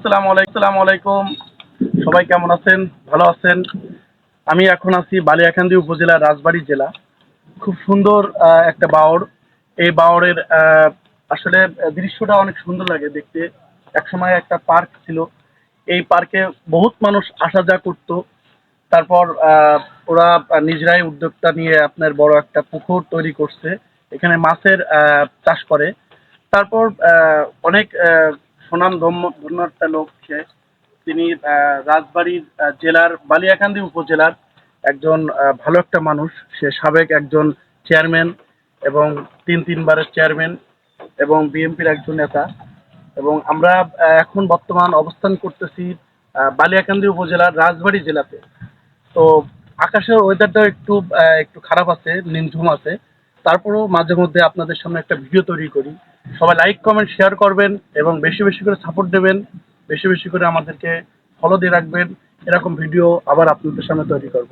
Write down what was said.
আসসালামু আলাইকুম। সবাই কেমন আছেন? ভালো আছেন? আমি এখন আছি বালিয়াকান্দি উপজেলা, রাজবাড়ী জেলা। খুব সুন্দর একটা বাওর। এই বাওরের আসলে দৃশ্যটা অনেক সুন্দর লাগে দেখতে। একসময় একটা পার্ক ছিল। এই পার্কে বহুত মানুষ আসা যাওয়া করতো। তারপর ওরা নিজেরাই উদ্যোক্তা নিয়ে আপনার বড় একটা পুকুর তৈরি করছে। এখানে মাছের চাষ করে। তারপর অনেক ধন্য একটা লোক সে। তিনি রাজবাড়ীর জেলার বালিয়াকান্দি উপজেলার একজন ভালো একটা মানুষ। সে সাবেক একজন চেয়ারম্যান এবং তিনবারের চেয়ারম্যান এবং বিএনপির একজন নেতা। এবং আমরা এখন বর্তমান অবস্থান করতেছি বালিয়াকান্দি উপজেলার রাজবাড়ী জেলাতে। তো আকাশের ওয়েদারটাও একটু খারাপ আছে, নিঝুম আছে। তারপরেও মাঝে মধ্যে আপনাদের সামনে একটা ভিডিও তৈরি করি। সবাই লাইক কমেন্ট শেয়ার করবেন এবং বেশি বেশি করে সাপোর্ট দেবেন। বেশি বেশি করে আমাদেরকে ফলো দিয়ে রাখবেন। এরকম ভিডিও আবার আপনাদের সামনে তৈরি করব।